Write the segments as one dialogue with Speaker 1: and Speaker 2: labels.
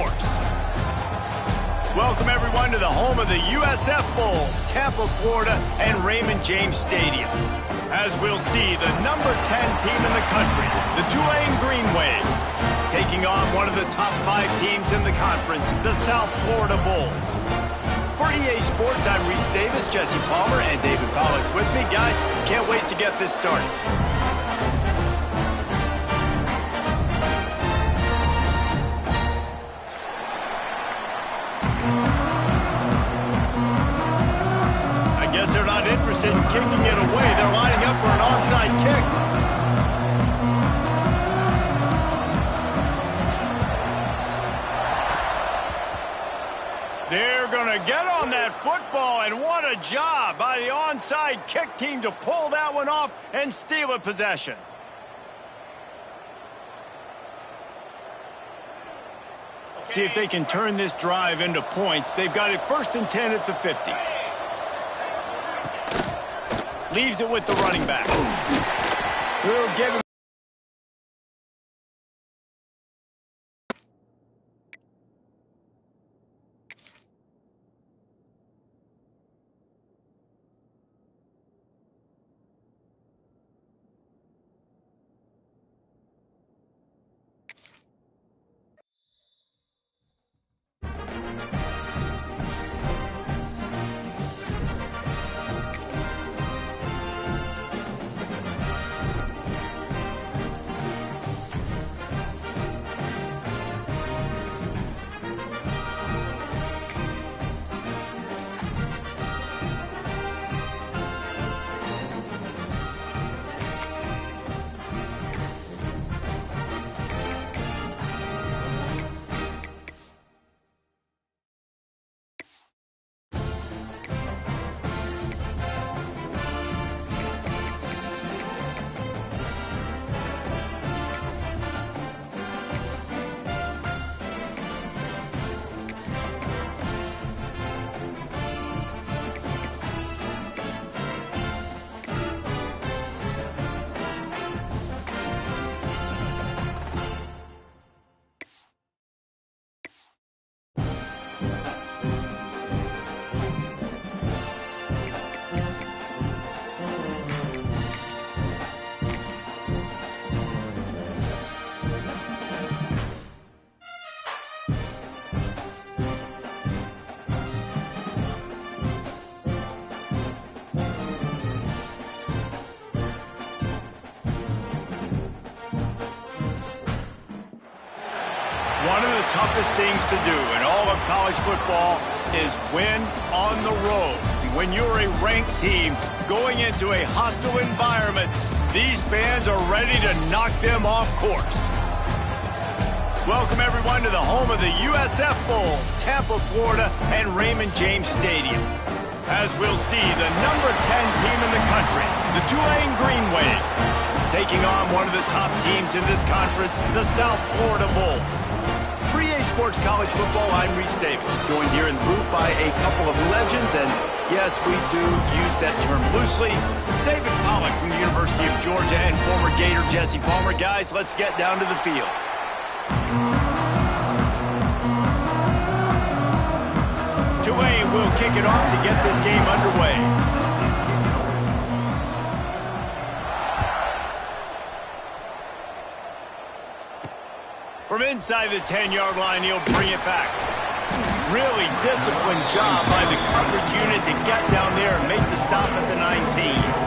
Speaker 1: course. Welcome, everyone, to the home of the USF Bulls, Tampa, Florida, and Raymond James Stadium. As we'll see, the number 10 team in the country, the Tulane Green Wave, taking on one of the top 5 teams in the conference, the South Florida Bulls. For EA Sports, I'm Reese Davis, Jesse Palmer, and David Pollack with me. Guys, can't wait to get this started. I guess they're not interested in kicking it away. They're lining up for an onside kick. They're going to get on that football, and what a job by the onside kick team to pull that one off and steal a possession. See if they can turn this drive into points. They've got it 1st and 10 at the 50. Leaves it with the running back. We'll give him. One of the toughest things to do in all of college football is win on the road. When you're a ranked team going into a hostile environment, these fans are ready to knock them off course. Welcome, everyone, to the home of the USF Bulls, Tampa, Florida, and Raymond James Stadium. As we'll see, the number 10 team in the country, the Tulane Green Wave, taking on one of the top teams in this conference, the South Florida Bulls. For EA Sports College Football, I'm Reese Davis, joined here in the booth by a couple of legends, and yes, we do use that term loosely. David Pollack from the University of Georgia and former Gator Jesse Palmer. Guys, let's get down to the field. Tulane will kick it off to get this game underway. From inside the 10-yard line, he'll bring it back. Really disciplined job by the coverage unit to get down there and make the stop at the 19.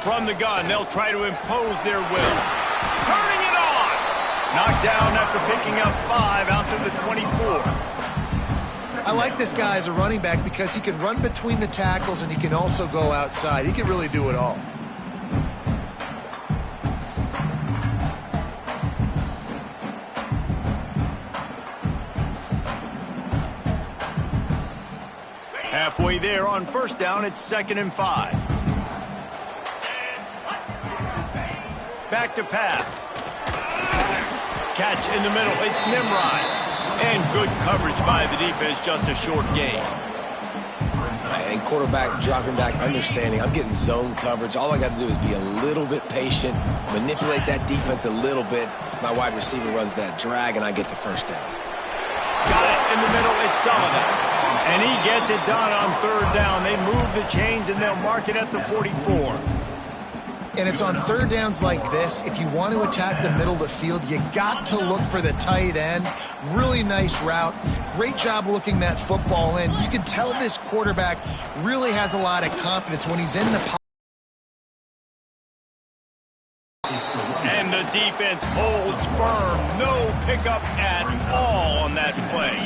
Speaker 1: From the gun, they'll try to impose their will. Turning it on! Knocked down after picking up 5 out to the 24.
Speaker 2: I like this guy as a running back because he can run between the tackles and he can also go outside. He can really do it all.
Speaker 1: Halfway there on first down, it's 2nd and 5. Back to pass. catch in the middle. It's Nimrod. And good coverage by the defense, just a short gain.
Speaker 3: And quarterback dropping back, understanding I'm getting zone coverage. All I got to do is be a little bit patient, manipulate that defense a little bit. My wide receiver runs that drag, and I get the first down.
Speaker 1: Got it in the middle. It's Sullivan. And he gets it done on third down. They move the chains, and they'll mark it at the 44.
Speaker 2: And it's on third downs like this. If you want to attack the middle of the field, you got to look for the tight end. Really nice route. Great job looking that football in. You can tell this quarterback really has a lot of confidence when he's in the pocket.
Speaker 1: And the defense holds firm. No pickup at all on that play.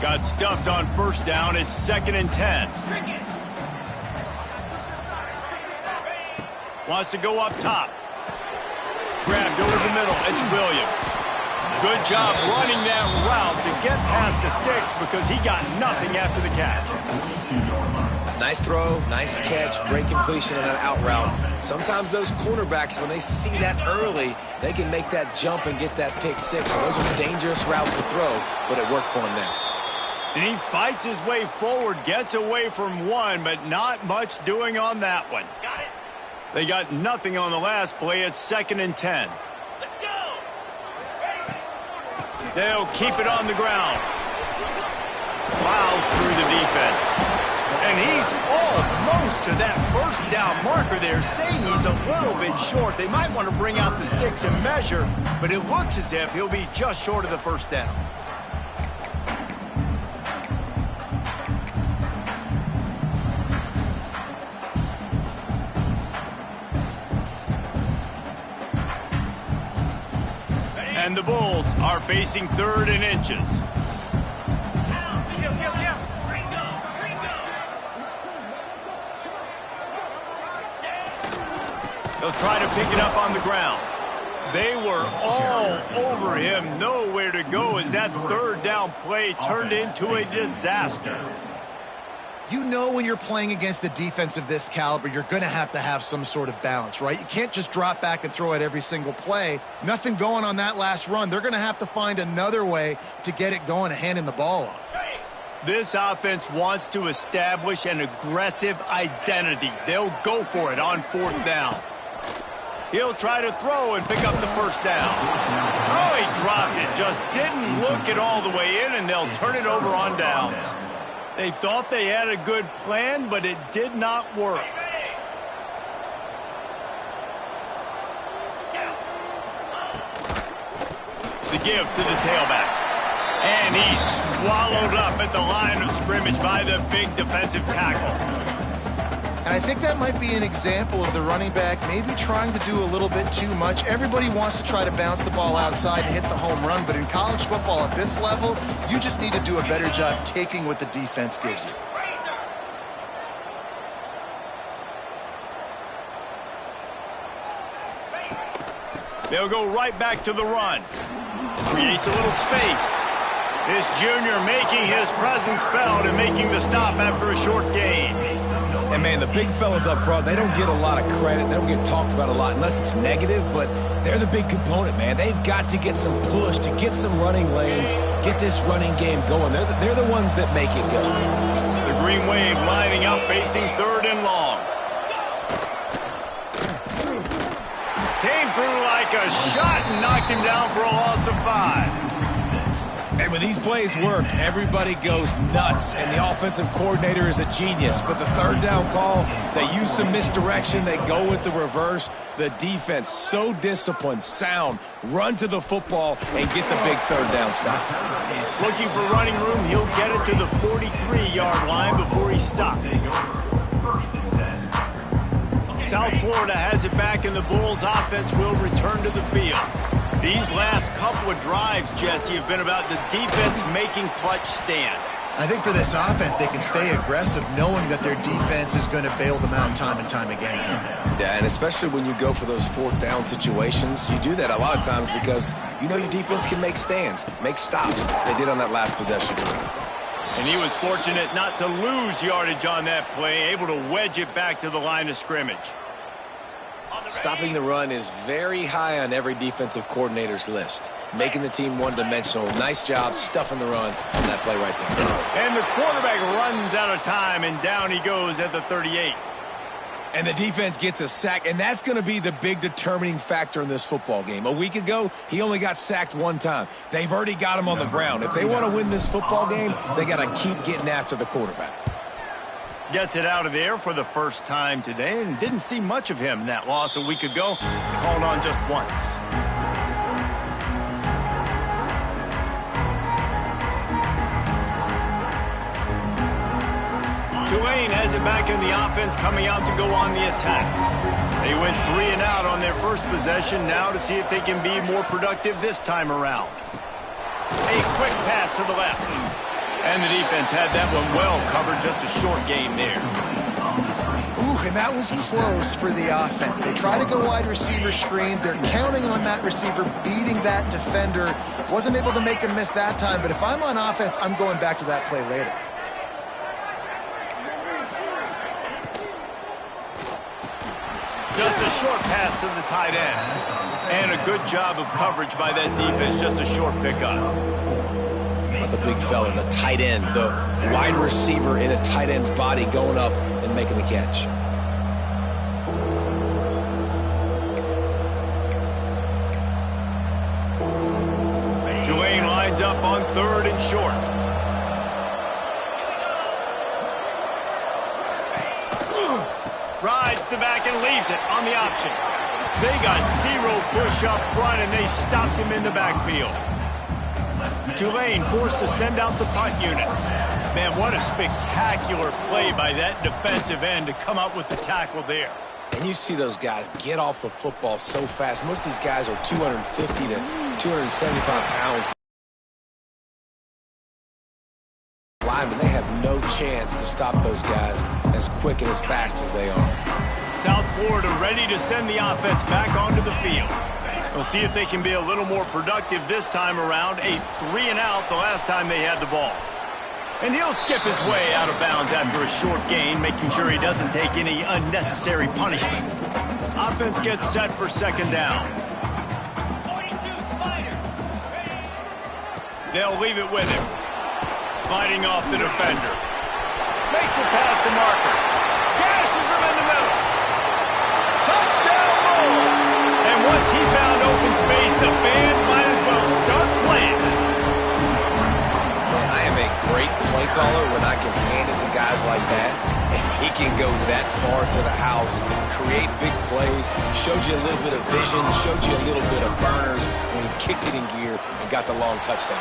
Speaker 1: Got stuffed on first down. It's 2nd and 10. Wants to go up top. Grabbed over the middle. It's Williams. Good job running that route to get past the sticks because he got nothing after the catch.
Speaker 3: Nice throw, nice catch, great completion on that out route. Sometimes those cornerbacks, when they see that early, they can make that jump and get that pick six. So those are dangerous routes to throw, but it worked for him there.
Speaker 1: And he fights his way forward, gets away from one, but not much doing on that one. Got it. They got nothing on the last play. It's 2nd and 10. Let's go. They'll keep it on the ground. Plows through the defense. And he's almost to that first down marker there, saying he's a little bit short. They might want to bring out the sticks and measure, but it looks as if he'll be just short of the first down. And the Bulls are facing 3rd and inches. They'll try to pick it up on the ground. They were all over him, nowhere to go as that 3rd down play turned into a disaster.
Speaker 2: You know when you're playing against a defense of this caliber, you're going to have some sort of balance, right? You can't just drop back and throw it every single play. Nothing going on that last run. They're going to have to find another way to get it going and handing the ball off.
Speaker 1: This offense wants to establish an aggressive identity. They'll go for it on 4th down. He'll try to throw and pick up the first down. Oh, he dropped it. Just didn't look it all the way in, and they'll turn it over on downs. They thought they had a good plan, but it did not work. The give to the tailback. And he's swallowed up at the line of scrimmage by the big defensive tackle.
Speaker 2: And I think that might be an example of the running back maybe trying to do a little bit too much. Everybody wants to try to bounce the ball outside and hit the home run, but in college football at this level, you just need to do a better job taking what the defense gives you.
Speaker 1: They'll go right back to the run. Creates a little space. This junior making his presence felt and making the stop after a short gain.
Speaker 3: And, man, the big fellas up front, they don't get a lot of credit. They don't get talked about a lot unless it's negative, but they're the big component, man. They've got to get some push, to get some running lanes, get this running game going. They're the ones that make it go.
Speaker 1: The Green Wave lining up, facing 3rd and long. Came through like a shot and knocked him down for a loss of 5.
Speaker 3: And when these plays work, everybody goes nuts, and the offensive coordinator is a genius. But the 3rd down call, they use some misdirection. They go with the reverse. The defense, so disciplined, sound, run to the football and get the big 3rd down stop.
Speaker 1: Looking for running room, he'll get it to the 43-yard line before he stopped. South Florida has it back, and the Bulls offense will return to the field. These last couple of drives, Jesse, have been about the defense making clutch stand.
Speaker 2: I think for this offense, they can stay aggressive knowing that their defense is going to bail them out time and time again.
Speaker 3: Yeah, and especially when you go for those 4th down situations, you do that a lot of times because you know your defense can make stands, make stops. They did on that last possession.
Speaker 1: And he was fortunate not to lose yardage on that play, able to wedge it back to the line of scrimmage.
Speaker 3: Stopping the run is very high on every defensive coordinator's list. Making the team one-dimensional. Nice job stuffing the run on that play right there.
Speaker 1: And the quarterback runs out of time, and down he goes at the 38.
Speaker 3: And the defense gets a sack, and that's going to be the big determining factor in this football game. A week ago, he only got sacked one time. They've already got him on the ground. If they want to win this football game, they got to keep getting after the quarterback.
Speaker 1: Gets it out of there for the first time today, and didn't see much of him in that loss a week ago. Called on just once. Tulane has it back in the offense, coming out to go on the attack. They went 3 and out on their first possession, now to see if they can be more productive this time around. A quick pass to the left. And the defense had that one well covered, just a short gain there.
Speaker 2: Ooh, and that was close for the offense. They try to go wide receiver screen. They're counting on that receiver beating that defender. Wasn't able to make him miss that time, but if I'm on offense, I'm going back to that play later.
Speaker 1: Just a short pass to the tight end. And a good job of coverage by that defense, just a short pickup.
Speaker 3: The big fella, the tight end, the wide receiver in a tight end's body going up and making the catch.
Speaker 1: Tulane lines up on 3rd and short. Rides the back and leaves it on the option. They got 0 push up front, and they stopped him in the backfield. Tulane forced to send out the punt unit. Man, what a spectacular play by that defensive end to come up with the tackle there.
Speaker 3: And you see those guys get off the football so fast. Most of these guys are 250 to 275 pounds. Linemen, they have no chance to stop those guys as quick and as fast as they are.
Speaker 1: South Florida ready to send the offense back onto the field. We'll see if they can be a little more productive this time around. A 3 and out the last time they had the ball. And he'll skip his way out of bounds after a short gain, making sure he doesn't take any unnecessary punishment. Offense gets set for 2nd down. They'll leave it with him. Fighting off the defender. Makes it past the marker. Gashes him in the middle. Touchdown Bulls! And once he found open space, the band might as well start playing.
Speaker 3: Man, I am a great play caller when I can hand it to guys like that. And he can go that far to the house, create big plays, showed you a little bit of vision, showed you a little bit of burners when he kicked it in gear and got the long touchdown.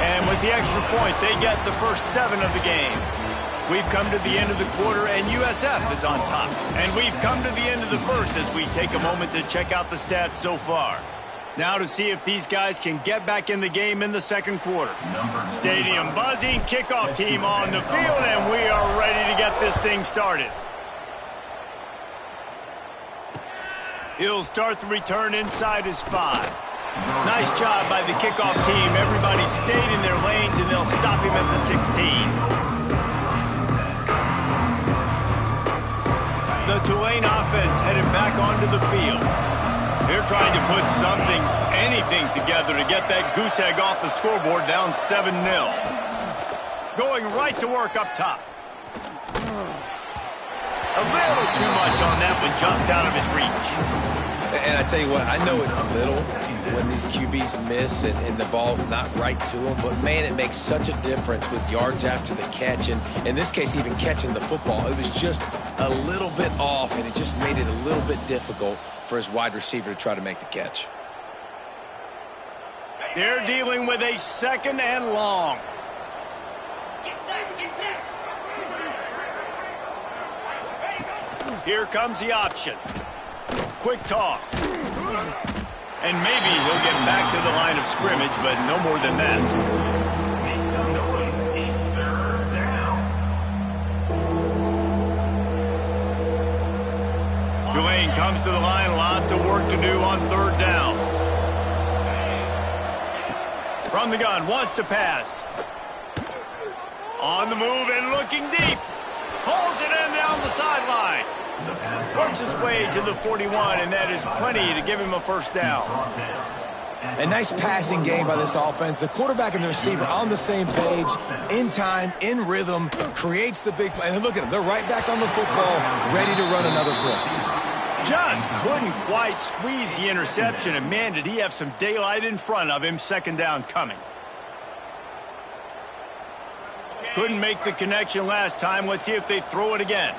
Speaker 1: And with the extra point, they get the first 7 of the game. We've come to the end of the quarter, and USF is on top. And we've come to the end of the first as we take a moment to check out the stats so far. Now to see if these guys can get back in the game in the 2nd quarter. Stadium buzzing, kickoff team on the field, and we are ready to get this thing started. He'll start the return inside his 5. Nice job by the kickoff team. Everybody stayed in their lanes, and they'll stop him at the 16. The Tulane offense headed back onto the field. They're trying to put something, anything together to get that goose egg off the scoreboard, down 7-0. Going right to work up top. A little too much on that one, just out of his reach.
Speaker 3: And I tell you what, I know it's little when these QBs miss and the ball's not right to them, but man, it makes such a difference with yards after the catch, and in this case, even catching the football. It was just a little bit off, and it just made it a little bit difficult for his wide receiver to try to make the catch.
Speaker 1: They're dealing with a 2nd and long. Here comes the option. Quick toss. And maybe he'll get back to the line of scrimmage, but no more than that. Tulane comes to the line. Lots of work to do on 3rd down. From the gun, wants to pass. On the move and looking deep. Pulls it in down the sideline. Works his way to the 41, and that is plenty to give him a first down.
Speaker 3: A nice passing game by this offense. The quarterback and the receiver on the same page, in time, in rhythm, creates the big play. And look at them. They're right back on the football, ready to run another play.
Speaker 1: Just couldn't quite squeeze the interception, and man, did he have some daylight in front of him. Second down coming. Couldn't make the connection last time. Let's see if they throw it again.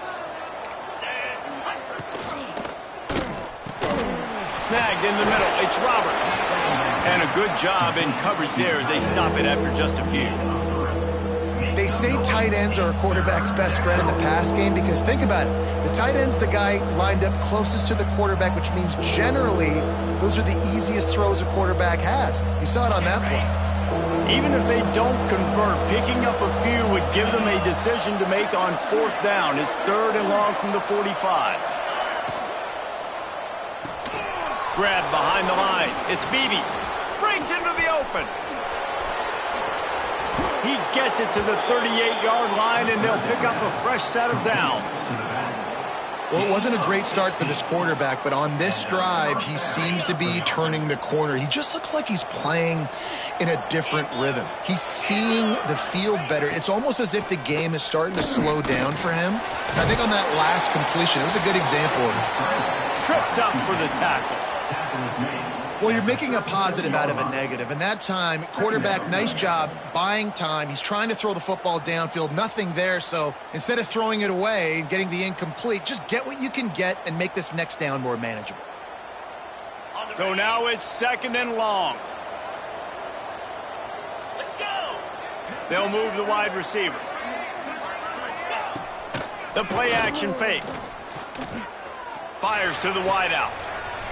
Speaker 1: Snagged in the middle. It's Roberts. And a good job in coverage there as they stop it after just a few.
Speaker 2: They say tight ends are a quarterback's best friend in the pass game because think about it. The tight end's the guy lined up closest to the quarterback, which means generally those are the easiest throws a quarterback has. You saw it on that play.
Speaker 1: Even if they don't convert, picking up a few would give them a decision to make on fourth down. It's 3rd and long from the 45. Grab behind the line. It's Beebe. Brings into the open. He gets it to the 38-yard line, and they'll pick up a fresh set of downs.
Speaker 2: Well, it wasn't a great start for this quarterback, but on this drive, he seems to be turning the corner. He just looks like he's playing in a different rhythm. He's seeing the field better. It's almost as if the game is starting to slow down for him. And I think on that last completion, it was a good example of it.
Speaker 1: Tripped up for the tackle.
Speaker 2: Well, you're making a positive out of a negative. And that time, quarterback, nice job buying time. He's trying to throw the football downfield. Nothing there. So instead of throwing it away and getting the incomplete, just get what you can get and make this next down more manageable.
Speaker 1: So now it's 2nd and long. Let's go. They'll move the wide receiver. The play action fake. Fires to the wideout.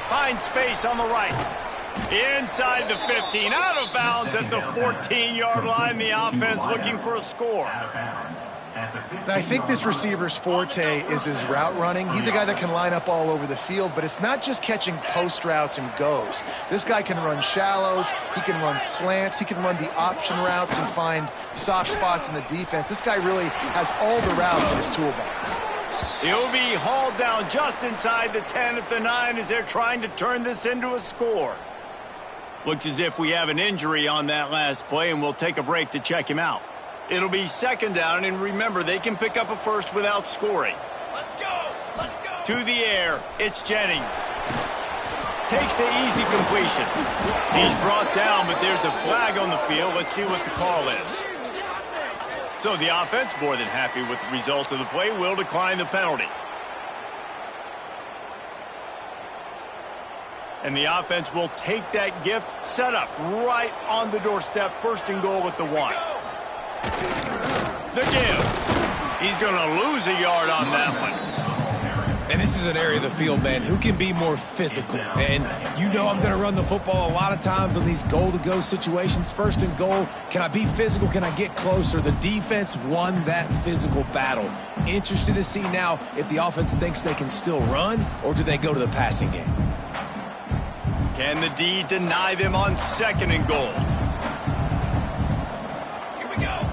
Speaker 1: Finds space on the right. Inside the 15. Out of bounds at the 14-yard line. The offense looking for a score.
Speaker 2: Now, I think this receiver's forte is his route running. He's a guy that can line up all over the field, but it's not just catching post routes and goes. This guy can run shallows. He can run slants. He can run the option routes and find soft spots in the defense. This guy really has all the routes in his toolbox.
Speaker 1: He'll be hauled down just inside the 10 at the 9 as they're trying to turn this into a score. Looks as if we have an injury on that last play, and we'll take a break to check him out. It'll be 2nd down, and remember, they can pick up a first without scoring. Let's go! Let's go! To the air, it's Jennings. Takes the easy completion. He's brought down, but there's a flag on the field. Let's see what the call is. So the offense, more than happy with the result of the play, will decline the penalty. And the offense will take that gift, set up right on the doorstep, 1st and goal with the 1. The give. He's going to lose a yard on that one.
Speaker 3: And this is an area of the field, man, who can be more physical. And you know I'm going to run the football a lot of times on these goal-to-go situations. 1st and goal, can I be physical? Can I get closer? The defense won that physical battle. Interested to see now if the offense thinks they can still run, or do they go to the passing game?
Speaker 1: Can the D deny them on 2nd and goal? Here we go.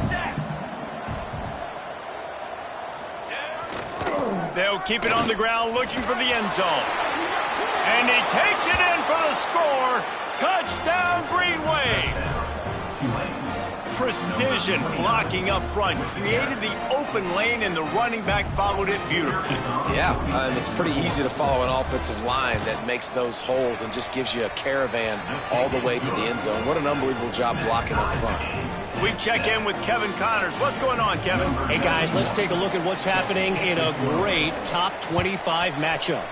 Speaker 1: They'll keep it on the ground looking for the end zone. And he takes it in for the score. Touchdown, Greenway. Precision blocking up front. Created the open lane, and the running back followed it beautifully.
Speaker 3: Yeah, and it's pretty easy to follow an offensive line that makes those holes and just gives you a caravan all the way to the end zone. What an unbelievable job blocking up front.
Speaker 1: We check in with Kevin Connors. What's going on, Kevin?
Speaker 4: Hey, guys, let's take a look at what's happening in a great top 25 matchup.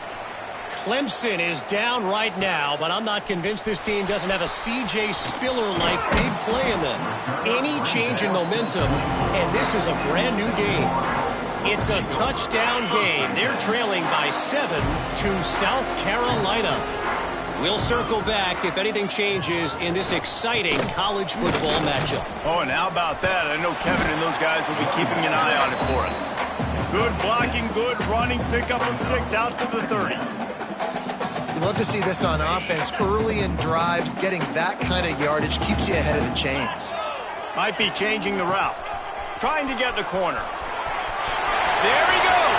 Speaker 4: Clemson is down right now, but I'm not convinced this team doesn't have a C.J. Spiller-like big play in them. Any change in momentum, and this is a brand-new game. It's a touchdown game. They're trailing by 7 to South Carolina. We'll circle back if anything changes in this exciting college football matchup.
Speaker 1: Oh, and how about that? I know Kevin and those guys will be keeping an eye on it for us. Good blocking, good running, pickup of 6 out to the 30.
Speaker 2: You love to see this on offense. Early in drives, getting that kind of yardage keeps you ahead of the chains.
Speaker 1: Might be changing the route. Trying to get the corner. There he goes.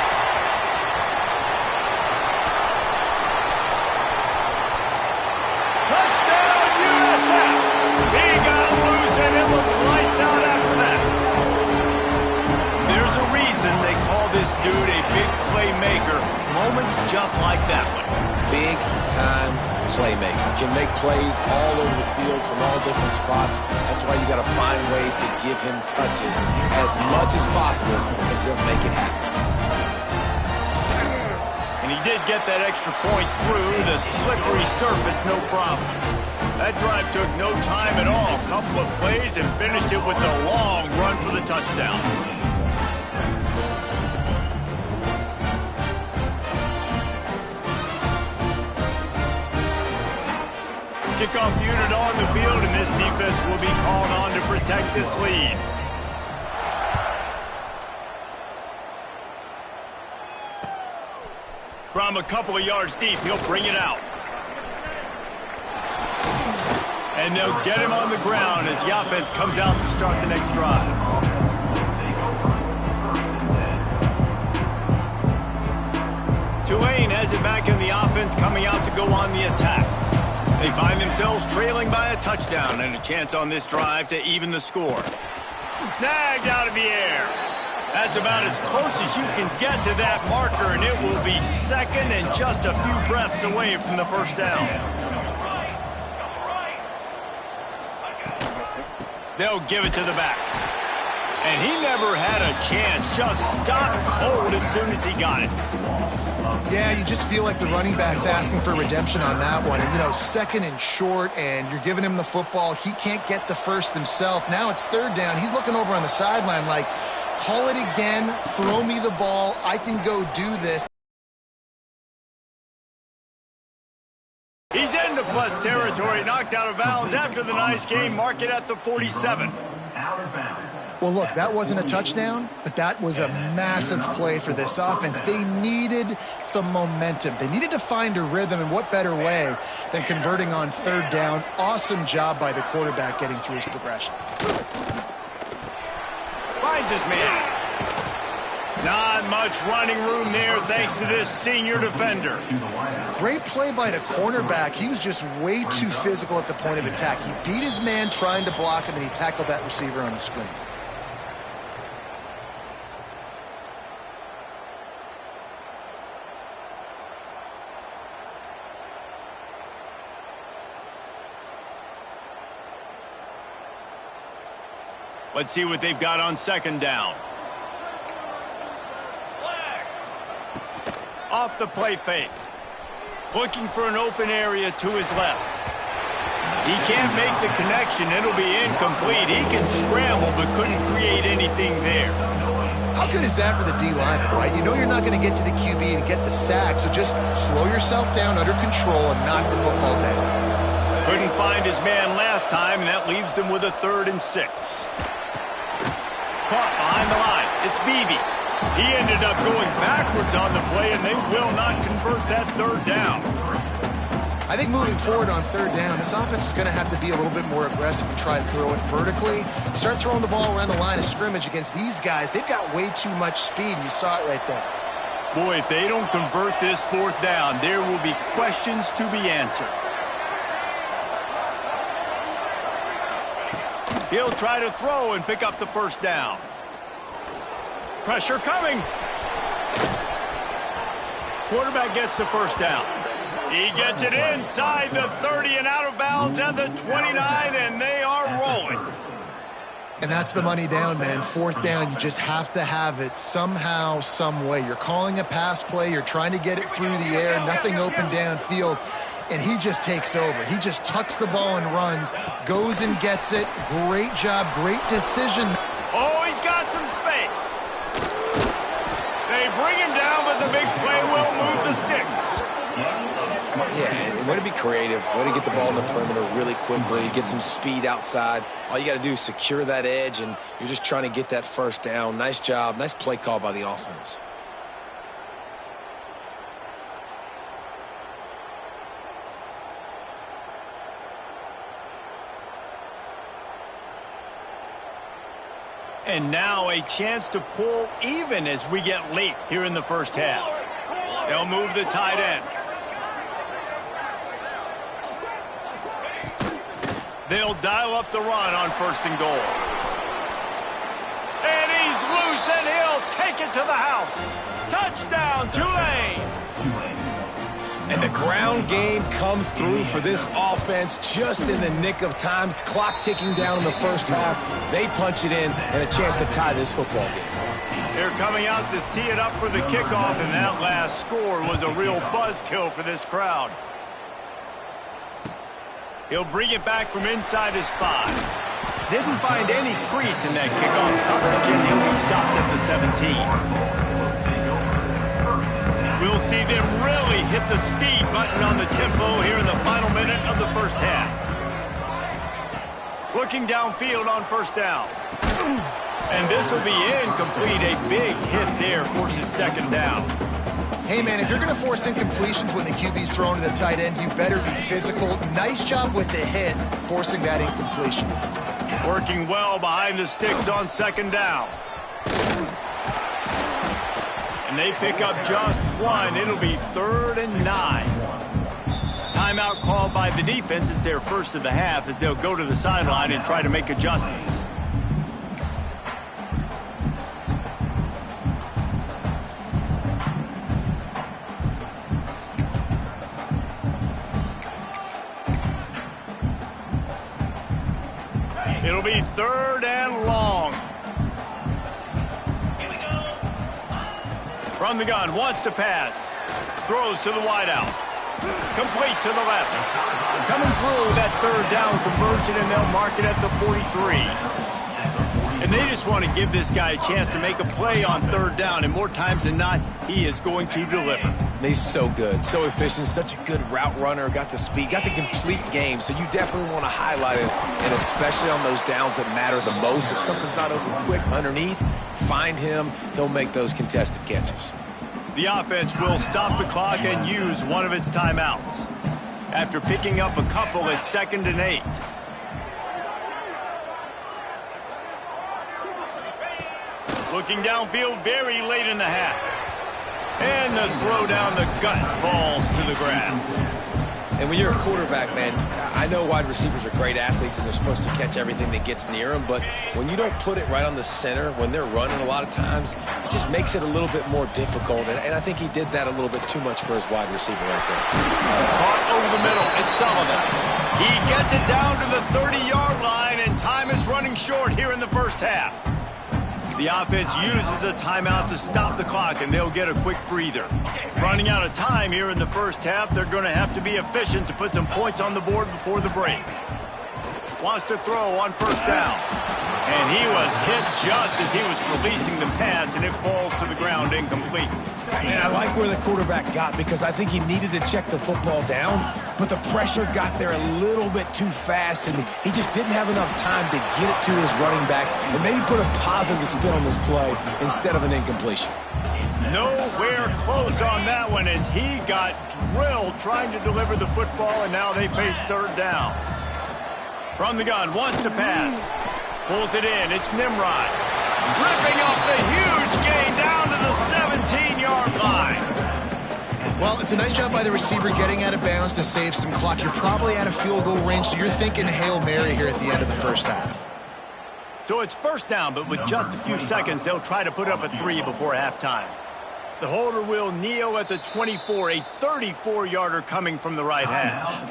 Speaker 1: playmaker. Moments just like that one.
Speaker 3: Big-time playmaker. Can make plays all over the field from all different spots. That's why you got to find ways to give him touches as much as possible because he'll make it happen.
Speaker 1: And he did get that extra point through the slippery surface, no problem. That drive took no time at all. A couple of plays and finished it with a long run for the touchdown. Kickoff unit on the field, and this defense will be called on to protect this lead. From a couple of yards deep, he'll bring it out. And they'll get him on the ground as the offense comes out to start the next drive. Tulane has it back in the offense, coming out to go on the attack. They find themselves trailing by a touchdown and a chance on this drive to even the score. Snagged out of the air. That's about as close as you can get to that marker, and it will be second and just a few breaths away from the first down. They'll give it to the back. And he never had a chance. Just stopped cold as soon as he got it.
Speaker 2: Yeah, you just feel like the running back's asking for redemption on that one. And, you know, second and short, and you're giving him the football. He can't get the first himself. Now it's third down. He's looking over on the sideline like, call it again, throw me the ball, I can go do this.
Speaker 1: He's into plus territory, knocked out of bounds after the nice game. Mark it at the 47.
Speaker 2: Well, look, that wasn't a touchdown, but that was a massive play for this offense. They needed some momentum. They needed to find a rhythm, and what better way than converting on third down. Awesome job by the quarterback getting through his progression.
Speaker 1: Finds his man. Not much running room there thanks to this senior defender.
Speaker 2: Great play by the cornerback. He was just way too physical at the point of attack. He beat his man trying to block him, and he tackled that receiver on the screen.
Speaker 1: Let's see what they've got on second down. Off the play fake. Looking for an open area to his left. He can't make the connection. It'll be incomplete. He can scramble but couldn't create anything there.
Speaker 2: How good is that for the D-lineman, right? You know you're not going to get to the QB and get the sack, so just slow yourself down under control and knock the football down.
Speaker 1: Couldn't find his man last time, and that leaves him with a 3rd and 6. Caught behind the line. It's Beebe. He ended up going backwards on the play, and they will not convert that third down.
Speaker 2: I think moving forward on third down, this offense is going to have to be a little bit more aggressive and try and throw it vertically. Start throwing the ball around the line of scrimmage against these guys. They've got way too much speed, and you saw it right there.
Speaker 1: Boy, if they don't convert this fourth down, there will be questions to be answered. He'll try to throw and pick up the first down. Pressure coming. Quarterback gets the first down. He gets it inside the 30 and out of bounds at the 29, and they are rolling.
Speaker 2: And that's the money down, man. Fourth down, you just have to have it somehow, some way. You're calling a pass play. You're trying to get it through the air. Nothing open downfield. And he just takes over. He just tucks the ball and runs, goes and gets it. Great job, great decision.
Speaker 1: Oh, he's got some space. They bring him down, but the big play will move the sticks.
Speaker 3: Yeah, and way to be creative, way to get the ball in the perimeter really quickly, get some speed outside. All you got to do is secure that edge, and you're just trying to get that first down. Nice job, nice play call by the offense.
Speaker 1: And now a chance to pull even as we get late here in the first half. They'll move the tight end. They'll dial up the run on 1st and goal. And he's is loose, and he'll take it to the house. Touchdown, Tulane.
Speaker 3: And the ground game comes through for this offense just in the nick of time. Clock ticking down in the first half. They punch it in and a chance to tie this football game.
Speaker 1: They're coming out to tee it up for the kickoff, and that last score was a real buzzkill for this crowd. He'll bring it back from inside his 5. Didn't find any crease in that kickoff coverage, and he'll be stopped at the 17. We'll see them really hit the speed button on the tempo here in the final minute of the first half. Looking downfield on first down. And this will be incomplete. A big hit there forces second down.
Speaker 2: Hey, man, if you're going to force incompletions when the QB's thrown to the tight end, you better be physical. Nice job with the hit, forcing that incompletion.
Speaker 1: Working well behind the sticks on second down. And they pick up just one. It'll be 3rd and 9. Timeout called by the defense. It's their first of the half as they'll go to the sideline and try to make adjustments. It'll be 3rd and long. From the gun, wants to pass. Throws to the wideout. Complete to the left. Coming through that 3rd down conversion, and they'll mark it at the 43. And they just want to give this guy a chance to make a play on 3rd down, and more times than not, he is going to deliver.
Speaker 3: He's so good, so efficient, such a good route runner, got the speed, got the complete game, so you definitely want to highlight it, and especially on those downs that matter the most. If something's not open quick underneath, find him, he'll make those contested catches.
Speaker 1: The offense will stop the clock and use one of its timeouts. After picking up a couple, it's 2nd and 8. Looking downfield very late in the half. And the throw down the gut falls to the grass.
Speaker 3: And when you're a quarterback, man, I know wide receivers are great athletes and they're supposed to catch everything that gets near them, but when you don't put it right on the center, when they're running a lot of times, it just makes it a little bit more difficult. And I think he did that a little bit too much for his wide receiver right there.
Speaker 1: Caught over the middle. It's Sullivan. He gets it down to the 30-yard line, and time is running short here in the first half. The offense uses a timeout to stop the clock, and they'll get a quick breather. Running out of time here in the first half, they're going to have to be efficient to put some points on the board before the break. Wants to throw on first down. And he was hit just as he was releasing the pass, and it falls to the ground incomplete.
Speaker 3: Man, I like where the quarterback got because I think he needed to check the football down, but the pressure got there a little bit too fast, and he just didn't have enough time to get it to his running back and maybe put a positive spin on this play instead of an incompletion.
Speaker 1: Nowhere close on that one as he got drilled trying to deliver the football, and now they face 3rd down. From the gun, wants to pass. Pulls it in. It's Nimrod. Ripping up the huge gain down to the 17-yard line.
Speaker 2: Well, it's a nice job by the receiver getting out of bounds to save some clock. You're probably out of field goal range, so you're thinking Hail Mary here at the end of the first half.
Speaker 1: So it's first down, but with just a few seconds, they'll try to put up a 3 before halftime. The holder will kneel at the 24, a 34-yarder coming from the right hash.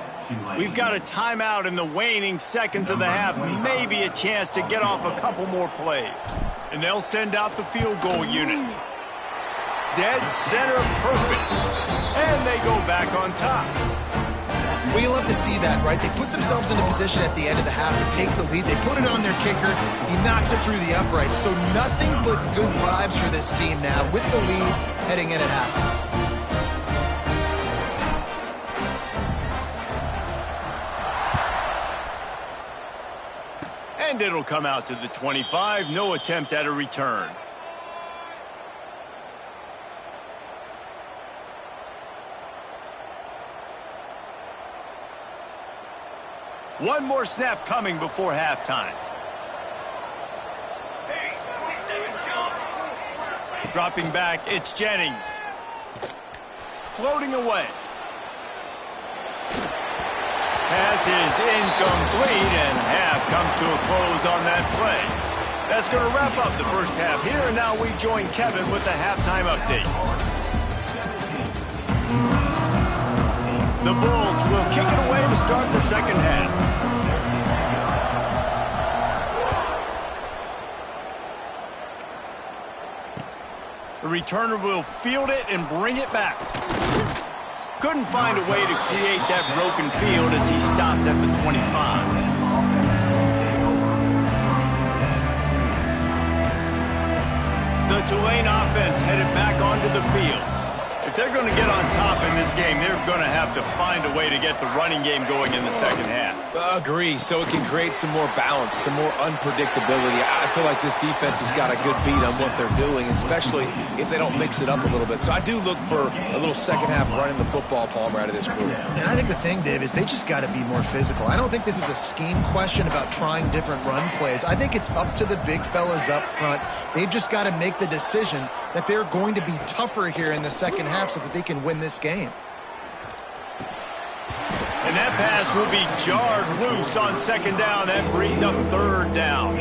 Speaker 1: We've got a timeout in the waning seconds of the half, maybe a chance to get off a couple more plays. And they'll send out the field goal unit. Dead center perfect. And they go back on top.
Speaker 2: We love to see that, right? They put themselves in a position at the end of the half to take the lead. They put it on their kicker. He knocks it through the uprights. So nothing but good vibes for this team now with the lead heading in at halftime.
Speaker 1: And it'll come out to the 25. No attempt at a return. One more snap coming before halftime. Dropping back, it's Jennings. Floating away. Pass is incomplete, and half comes to a close on that play. That's going to wrap up the first half here, and now we join Kevin with the halftime update. The Bulls will kick it away to start the second half. The returner will field it and bring it back. Couldn't find a way to create that broken field as he stopped at the 25. The Tulane offense headed back onto the field. If they're going to get on top in this game, they're going to have to find a way to get the running game going in the second half.
Speaker 3: Agree, so it can create some more balance, some more unpredictability. I feel like this defense has got a good beat on what they're doing, especially if they don't mix it up a little bit. So I do look for a little second half running the football, Palmer, out of this group.
Speaker 2: And I think the thing, Dave, is they just got to be more physical. I don't think this is a scheme question about trying different run plays. I think it's up to the big fellas up front. They've just got to make the decision that they're going to be tougher here in the second half so that they can win this game.
Speaker 1: And that pass will be jarred loose on second down. That brings up third down.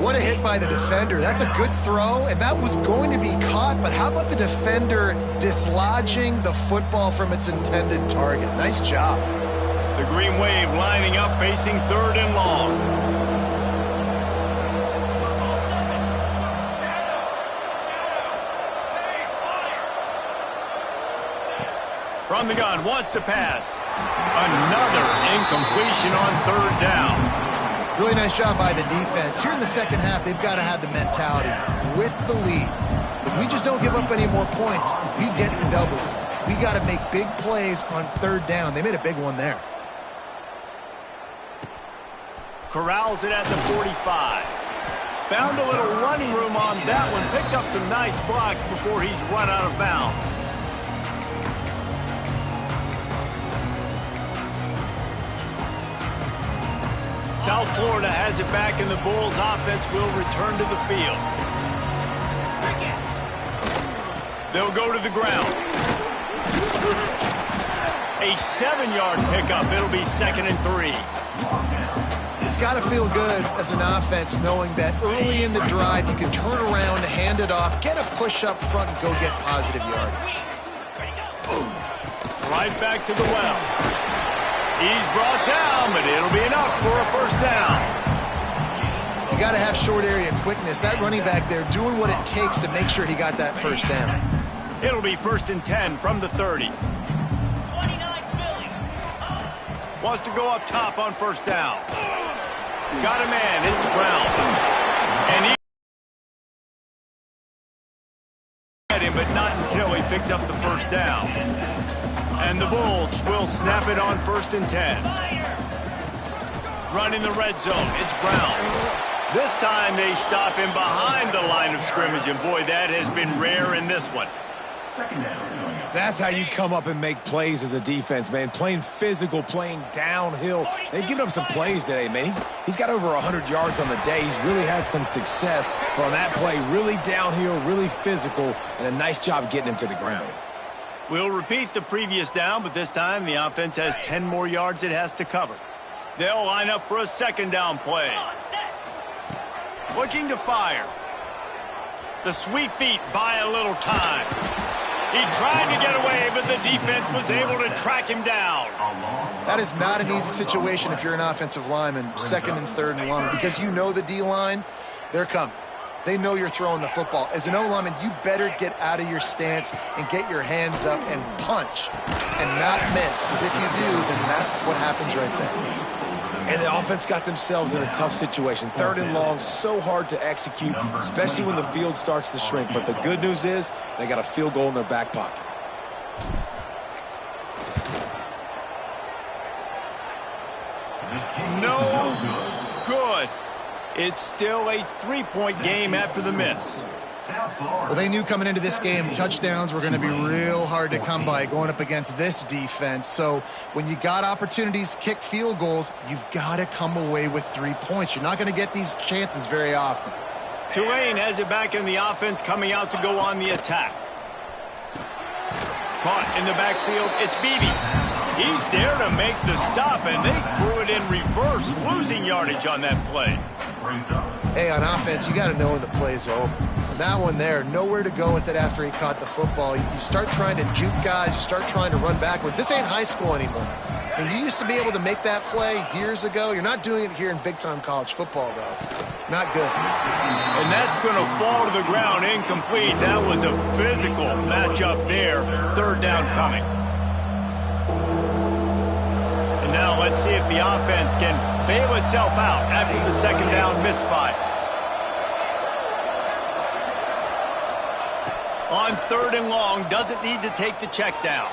Speaker 2: What a hit by the defender. That's a good throw, and that was going to be caught, but how about the defender dislodging the football from its intended target? Nice job.
Speaker 1: The Green Wave lining up, facing third and long. From the gun, wants to pass. Another incompletion on third down.
Speaker 2: Really nice job by the defense. Here in the second half, they've got to have the mentality with the lead. If we just don't give up any more points, we get the double. We got to make big plays on third down. They made a big one there.
Speaker 1: Corrals it at the 45. Found a little running room on that one. Picked up some nice blocks before he's run out of bounds. South Florida has it back, and the Bulls offense will return to the field. They'll go to the ground. A 7-yard pickup. It'll be 2nd and 3.
Speaker 2: It's got to feel good as an offense knowing that early in the drive you can turn around, hand it off, get a push up front, and go get positive yardage.
Speaker 1: Right back to the well. He's brought down, but it'll be enough for a first down.
Speaker 2: You got to have short area quickness. That running back there doing what it takes to make sure he got that first down.
Speaker 1: It'll be 1st and 10 from the 30. Wants to go up top on first down. Got a man. It's Brown. And he hit him, but not until he picks up the first down. And the Bulls will snap it on 1st and 10. Running the red zone. It's Brown. This time they stop him behind the line of scrimmage, and boy, that has been rare in this one.
Speaker 3: That's how you come up and make plays as a defense, man. Playing physical, playing downhill. They've given up some plays today, man. He's got over 100 yards on the day. He's really had some success. But on that play, really downhill, really physical, and a nice job getting him to the ground.
Speaker 1: We'll repeat the previous down, but this time the offense has 10 more yards it has to cover. They'll line up for a second down play. Looking to fire. The sweet feet buy a little time. He tried to get away, but the defense was able to track him down.
Speaker 2: That is not an easy situation if you're an offensive lineman, 2nd and 3rd and long, because you know the D-line, they're coming. They know you're throwing the football. As an O-lineman, you better get out of your stance and get your hands up and punch and not miss, because if you do, then that's what happens right there.
Speaker 3: And the offense got themselves in a tough situation. 3rd and long, so hard to execute, especially when the field starts to shrink. But the good news is they got a field goal in their back pocket.
Speaker 1: No good. It's still a 3-point game after the miss.
Speaker 2: Well, they knew coming into this game touchdowns were going to be real hard to come by going up against this defense. So when you got opportunities to kick field goals, you've got to come away with 3 points. You're not going to get these chances very often.
Speaker 1: Tulane has it back in the offense, coming out to go on the attack. Caught in the backfield, it's Beebe. He's there to make the stop, and they threw it in reverse, losing yardage on that play.
Speaker 2: Hey, on offense, you got to know when the play's over. And that one there, nowhere to go with it after he caught the football. You start trying to juke guys. You start trying to run backward. This ain't high school anymore. I mean, you used to be able to make that play years ago. You're not doing it here in big-time college football, though. Not good.
Speaker 1: And that's going to fall to the ground incomplete. That was a physical matchup there. Third down coming. And now let's see if the offense can bail itself out after the second down misfire. On third and long, doesn't need to take the check down.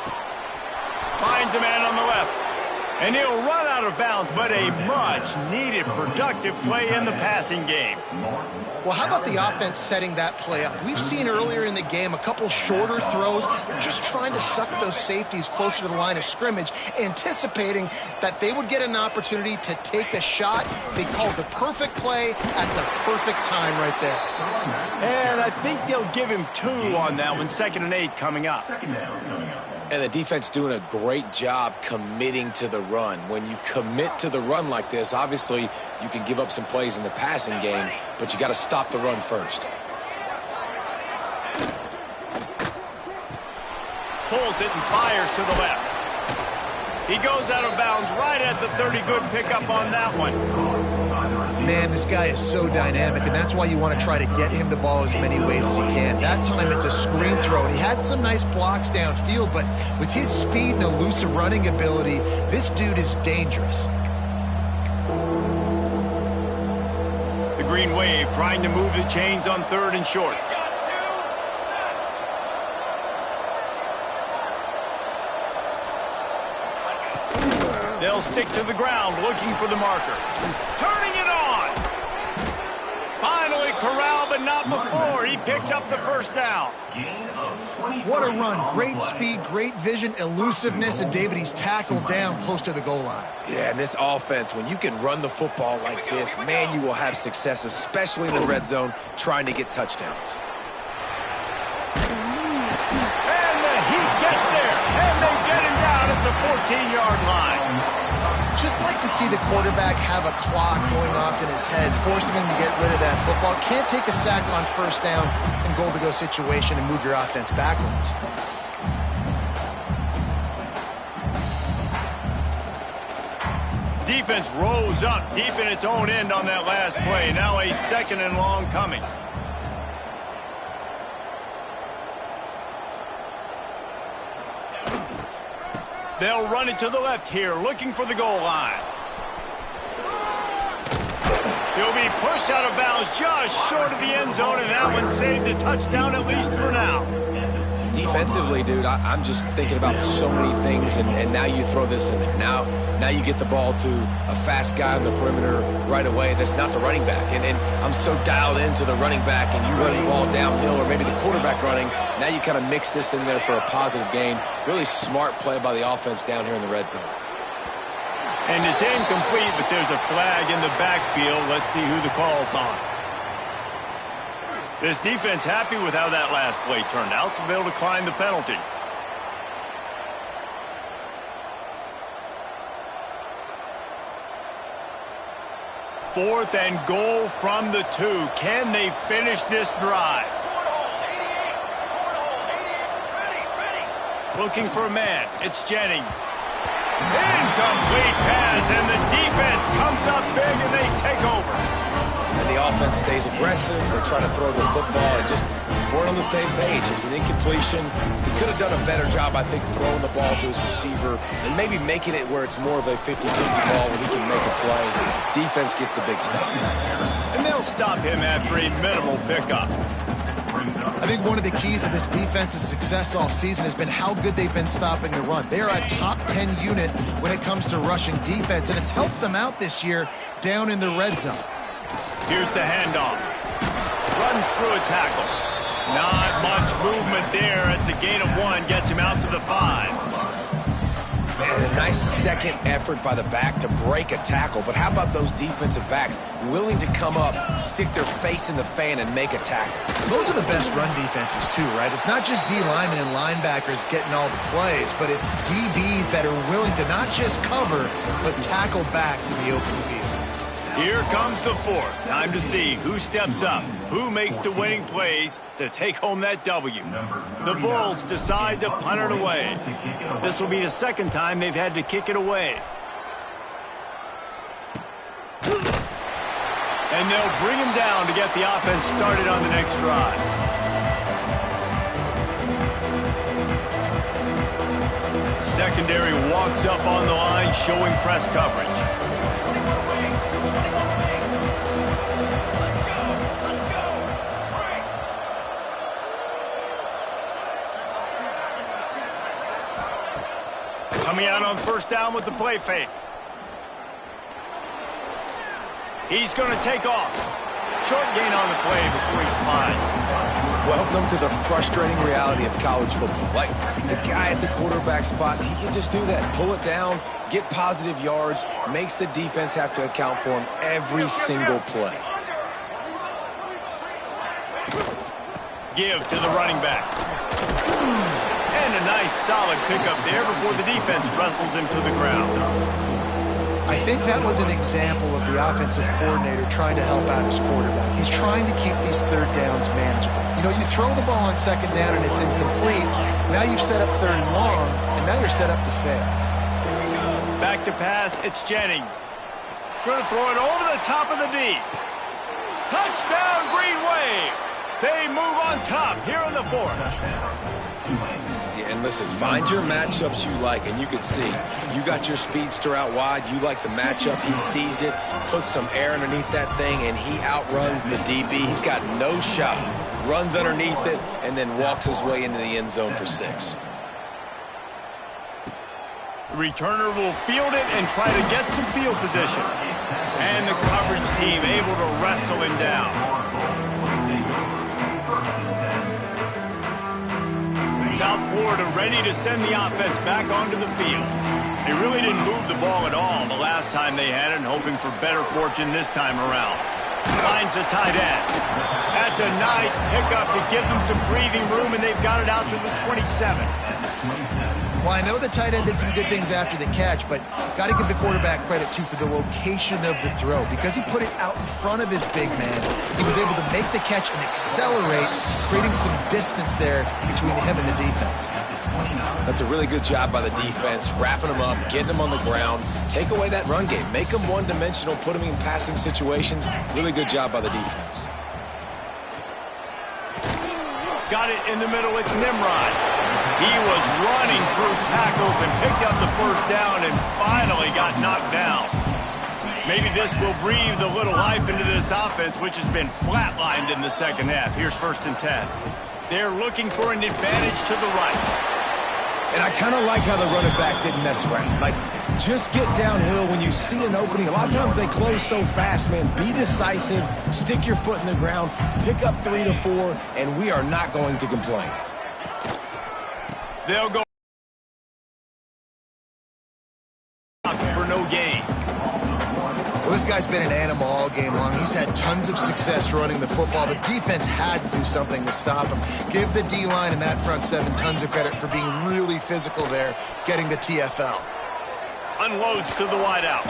Speaker 1: Finds a man on the left. And he'll run out of bounds, but a much-needed productive play in the passing game.
Speaker 2: Well, how about the offense setting that play up? We've seen earlier in the game a couple shorter throws. They're just trying to suck those safeties closer to the line of scrimmage, anticipating that they would get an opportunity to take a shot. They called the perfect play at the perfect time right there.
Speaker 1: And I think they'll give him 2 on that one. 2nd and 8 coming up.
Speaker 3: And the defense doing a great job committing to the run. When you commit to the run like this, obviously you can give up some plays in the passing game, but you got to stop the run first.
Speaker 1: Pulls it and fires to the left. He goes out of bounds right at the 30. Good pickup on that one.
Speaker 2: Man, this guy is so dynamic, and that's why you want to try to get him the ball as many ways as you can. That time it's a screen throw, and he had some nice blocks downfield, but with his speed and elusive running ability, this dude is dangerous.
Speaker 1: The Green Wave trying to move the chains on third and short. They'll stick to the ground, looking for the marker. Turning it on! Finally corralled, but not before. He picks up the first down.
Speaker 2: What a run. Great speed, great vision, elusiveness, and David, he's tackled down close to the goal line.
Speaker 3: Yeah, and this offense, when you can run the football like this, man, you will have success, especially in the red zone, trying to get touchdowns.
Speaker 1: And the Heat gets there, and they get him down at the 14-yard line.
Speaker 2: Just like to see the quarterback have a clock going off in his head, forcing him to get rid of that football. Can't take a sack on first down in goal-to-go situation and move your offense backwards.
Speaker 1: Defense rose up deep in its own end on that last play. Now a 2nd and long coming. They'll run it to the left here, looking for the goal line. He'll be pushed out of bounds just short of the end zone, and that one saved a touchdown, at least for now.
Speaker 3: Defensively, dude, I'm just thinking about so many things, and now you throw this in there. Now you get the ball to a fast guy on the perimeter right away. That's not the running back. And I'm so dialed into the running back, and you running the ball downhill, or maybe the quarterback running. Now you kind of mix this in there for a positive gain. Really smart play by the offense down here in the red zone.
Speaker 1: And it's incomplete, but there's a flag in the backfield. Let's see who the call's on. This defense happy with how that last play turned out, so they'll decline the penalty. Fourth and goal from the 2. Can they finish this drive? Looking for a man. It's Jennings. Incomplete pass, and the defense comes up big, and they take over.
Speaker 3: And the offense stays aggressive. They try to throw the football and just weren't on the same page. It was an incompletion. He could have done a better job, I think, throwing the ball to his receiver and maybe making it where it's more of a 50-50 ball where he can make a play. Defense gets the big stop.
Speaker 1: And they'll stop him after a minimal pickup.
Speaker 2: I think one of the keys to this defense's success all season has been how good they've been stopping the run. They are a top 10 unit when it comes to rushing defense, and it's helped them out this year down in the red zone.
Speaker 1: Here's the handoff. Runs through a tackle. Not much movement there. It's a gain of 1. Gets him out to the 5.
Speaker 3: Man, a nice second effort by the back to break a tackle. But how about those defensive backs willing to come up, stick their face in the fan, and make a tackle?
Speaker 2: Those are the best run defenses, too, right? It's not just D linemen and linebackers getting all the plays, but it's DBs that are willing to not just cover, but tackle backs in the open field.
Speaker 1: Here comes the fourth. Time to see who steps up, who makes the winning plays to take home that W. The Bulls decide to punt it away. This will be the second time they've had to kick it away. And they'll bring him down to get the offense started on the next drive. Secondary walks up on the line, showing press coverage. Coming out on first down with the play fake. He's going to take off. Short gain on the play before he slides.
Speaker 3: Welcome to the frustrating reality of college football. Like, the guy at the quarterback spot, he can just do that. Pull it down, get positive yards, makes the defense have to account for him every single play.
Speaker 1: Give to the running back. And a nice solid pickup there before the defense wrestles him to the ground.
Speaker 2: I think that was an example of the offensive coordinator trying to help out his quarterback. He's trying to keep these third downs manageable. You know, you throw the ball on second down and it's incomplete. Now you've set up third and long, and now you're set up to fail.
Speaker 1: Back to pass, it's Jennings. Going to throw it over the top of the D. Touchdown, Green Wave. They move on top here in the fourth.
Speaker 3: And listen, find your matchups you like, and you can see you got your speedster out wide. You like the matchup. He sees it, puts some air underneath that thing, and he outruns the DB. He's got no shot. Runs underneath it, and then walks his way into the end zone for 6.
Speaker 1: The returner will field it and try to get some field position. And the coverage team able to wrestle him down. South Florida ready to send the offense back onto the field. They really didn't move the ball at all the last time they had it, and hoping for better fortune this time around. Finds the tight end. That's a nice pickup to give them some breathing room, and they've got it out to the 27.
Speaker 2: Well, I know the tight end did some good things after the catch, but got to give the quarterback credit, too, for the location of the throw. Because he put it out in front of his big man, he was able to make the catch and accelerate, creating some distance there between him and the defense.
Speaker 3: That's a really good job by the defense, wrapping them up, getting them on the ground, take away that run game, make them one-dimensional, put them in passing situations. Really good job by the defense.
Speaker 1: Got it in the middle, it's Nimrod. He was running through tackles and picked up the first down and finally got knocked down. Maybe this will breathe a little life into this offense, which has been flatlined in the second half. Here's 1st and 10. They're looking for an advantage to the right.
Speaker 3: And I kind of like how the running back didn't mess around. Like, just get downhill when you see an opening. A lot of times they close so fast, man. Be decisive, stick your foot in the ground, pick up 3 to 4, and we are not going to complain.
Speaker 1: They'll go for no gain.
Speaker 2: Well, this guy's been an animal all game long. He's had tons of success running the football. The defense had to do something to stop him. Give the D-line and that front 7 tons of credit for being really physical there, getting the TFL.
Speaker 1: Unloads to the wideout.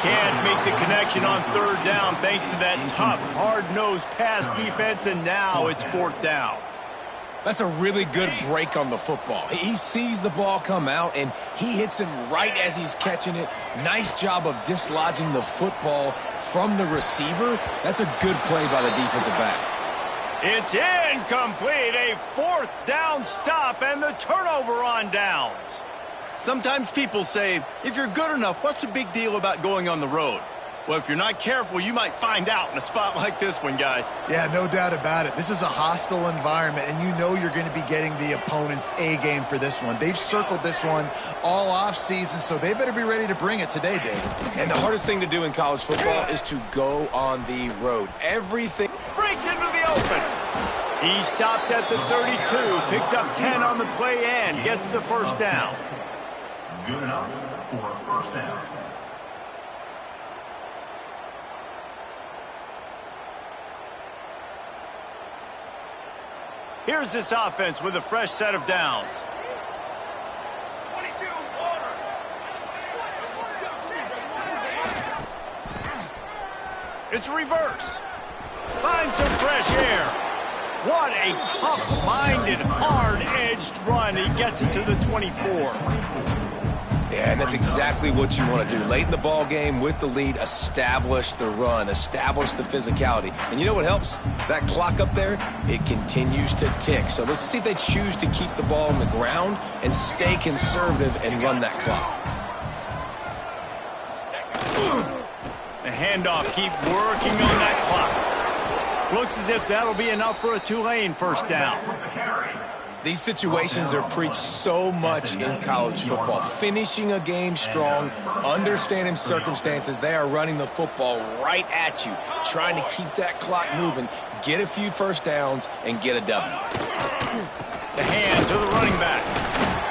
Speaker 1: Can't make the connection on 3rd down thanks to that tough, hard-nosed pass defense, and now it's 4th down.
Speaker 3: That's a really good break on the football. He sees the ball come out, and he hits him right as he's catching it. Nice job of dislodging the football from the receiver. That's a good play by the defensive back.
Speaker 1: It's incomplete. A 4th down stop and the turnover on downs. Sometimes people say, if you're good enough, what's the big deal about going on the road? Well, if you're not careful, you might find out in a spot like this one, guys.
Speaker 2: Yeah, no doubt about it. This is a hostile environment, and you know you're going to be getting the opponent's A-game for this one. They've circled this one all off-season, so they better be ready to bring it today, David.
Speaker 3: And the hardest thing to do in college football is to go on the road. Everything
Speaker 1: breaks into the open. He stopped at the 32, picks up 10 on the play and gets the 1st down.
Speaker 5: Good enough for a 1st down.
Speaker 1: Here's this offense with a fresh set of downs.
Speaker 5: 22,
Speaker 1: It's reverse. Find some fresh air. What a tough-minded, hard-edged run. He gets it to the 24.
Speaker 3: Yeah, and that's exactly what you want to do. Late in the ball game with the lead, establish the run, establish the physicality. And you know what helps? That clock up there, it continues to tick. So let's see if they choose to keep the ball on the ground and stay conservative and run that clock.
Speaker 1: The handoff, keep working on that clock. Looks as if that'll be enough for a Tulane first down.
Speaker 3: These situations are preached so much in college football. Finishing a game strong, understanding circumstances. They are running the football right at you, trying to keep that clock moving, get a few first downs, and get a W.
Speaker 1: The hand to the running back.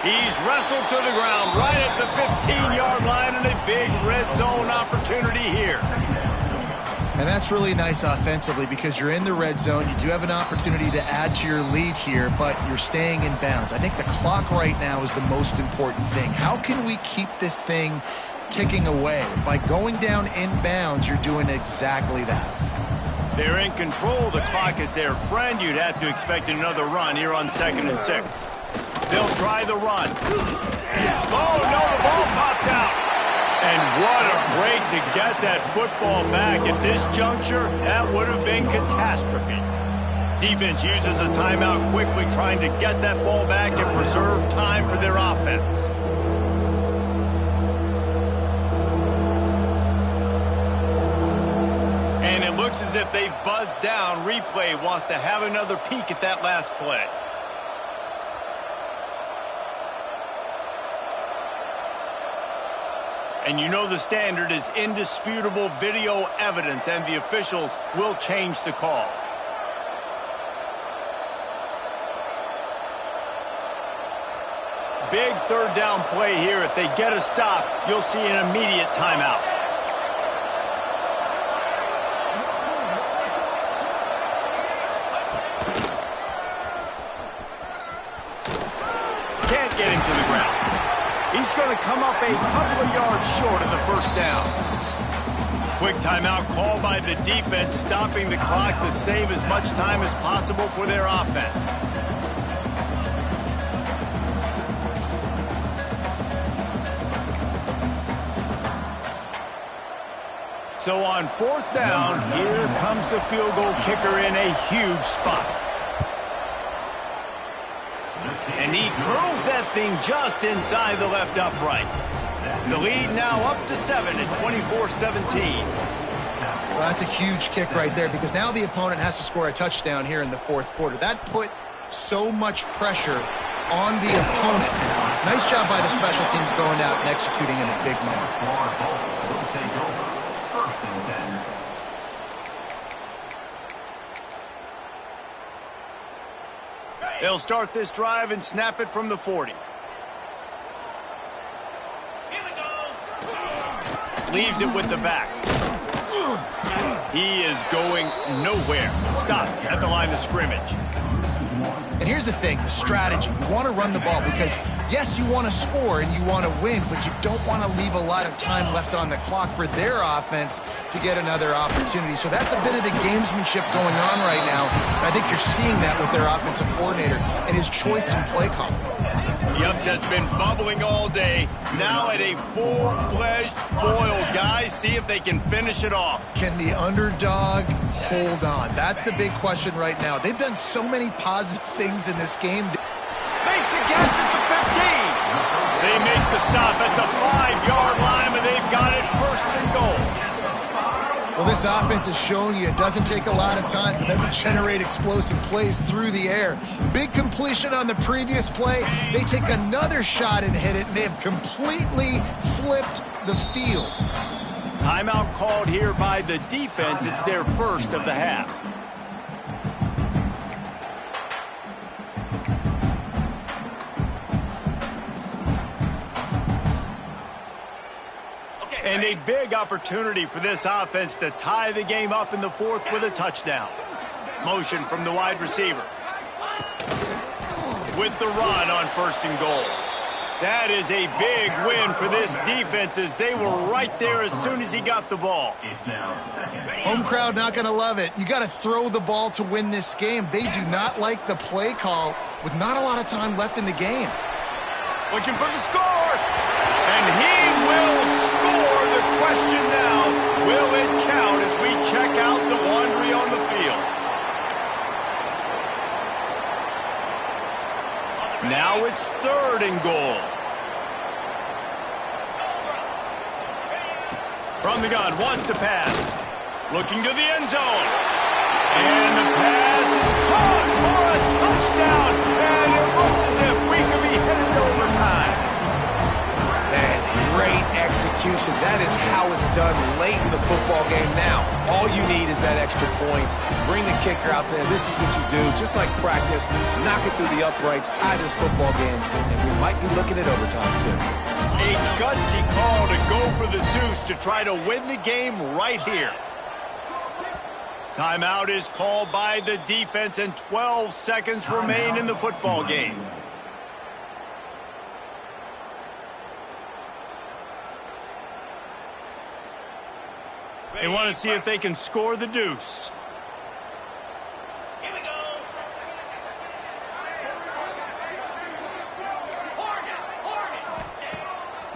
Speaker 1: He's wrestled to the ground right at the 15-yard line, and a big red zone opportunity here.
Speaker 2: And that's really nice offensively because you're in the red zone. You do have an opportunity to add to your lead here, but you're staying in bounds. I think the clock right now is the most important thing. How can we keep this thing ticking away? By going down in bounds, you're doing exactly that.
Speaker 1: They're in control. The clock is their friend. You'd have to expect another run here on 2nd and 6. They'll try the run. Oh, no, the ball popped out. And what a break to get that football back. At this juncture, that would have been catastrophe. Defense uses a timeout quickly, trying to get that ball back and preserve time for their offense. And it looks as if they've buzzed down. Replay wants to have another peek at that last play. And you know the standard is indisputable video evidence, and the officials will change the call. Big third down play here. If they get a stop, you'll see an immediate timeout. Can't get him to the ground. He's going to come up a couple of yards short of the first down. Quick timeout called by the defense, stopping the clock to save as much time as possible for their offense. So on 4th down, here comes the field goal kicker in a huge spot. And he curls that thing just inside the left upright. The lead now up to 7 at 24-17.
Speaker 2: Well, that's a huge kick right there because now the opponent has to score a touchdown here in the 4th quarter. That put so much pressure on the opponent. Nice job by the special teams going out and executing in a big moment.
Speaker 1: They'll start this drive and snap it from the 40. Leaves it with the back. He is going nowhere. Stop at the line of scrimmage.
Speaker 2: And here's the thing, the strategy. You want to run the ball because, yes, you want to score and you want to win, but you don't want to leave a lot of time left on the clock for their offense to get another opportunity. So that's a bit of the gamesmanship going on right now. And I think you're seeing that with their offensive coordinator and his choice in play calling.
Speaker 1: The upset's been bubbling all day. Now at a full-fledged boil. Guys, see if they can finish it off.
Speaker 2: Can the underdog hold on? That's the big question right now. They've done so many positive things in this game.
Speaker 1: Makes a catch at the 15. They make the stop at the 5-yard line, and they've got it 1st and goal.
Speaker 2: Well, this offense has shown you it doesn't take a lot of time for them to generate explosive plays through the air. Big completion on the previous play. They take another shot and hit it, and they have completely flipped the field.
Speaker 1: Timeout called here by the defense. It's their first of the half. And a big opportunity for this offense to tie the game up in the 4th with a touchdown. Motion from the wide receiver. With the run on 1st and goal. That is a big win for this defense as they were right there as soon as he got the ball.
Speaker 5: It's now second.
Speaker 2: Home crowd not going to love it. You got to throw the ball to win this game. They do not like the play call with not a lot of time left in the game.
Speaker 1: Looking for the score. And he will score. The question now, will it count as we check out the laundry on the field? Now it's 3rd and goal. From the gun, wants to pass. Looking to the end zone. And the pass is caught for a touchdown. And it looks as if we could be headed to overtime.
Speaker 3: Man, great execution. That is how it's done late in the football game. Now, all you need is that extra point. Bring the kicker out there. This is what you do. Just like practice, knock it through the uprights, tie this football game, and we might be looking at overtime soon.
Speaker 1: A gutsy call to go for the deuce to try to win the game right here. Timeout is called by the defense, and 12 seconds remain in the football game. They want to see if they can score the deuce.
Speaker 6: Here we go.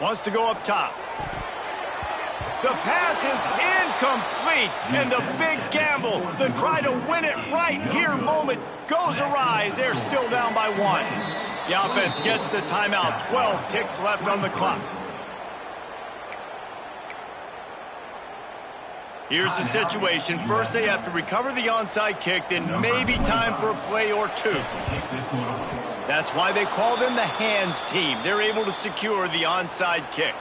Speaker 1: Wants to go up top. The pass is incomplete, and the big gamble, the try to win it right here moment goes awry. They're still down by 1. The offense gets the timeout. 12 ticks left on the clock. Here's the situation. First, they have to recover the onside kick, then maybe time for a play or two. That's why they call them the hands team. They're able to secure the onside kick.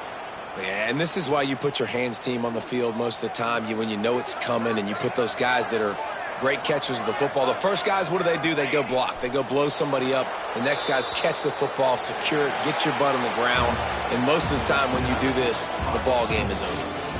Speaker 3: Yeah, and this is why you put your hands team on the field most of the time. When you know it's coming, and you put those guys that are great catchers of the football. The first guys, what do? They go block. They go blow somebody up. The next guys catch the football, secure it, get your butt on the ground. And most of the time when you do this, the ball game is over.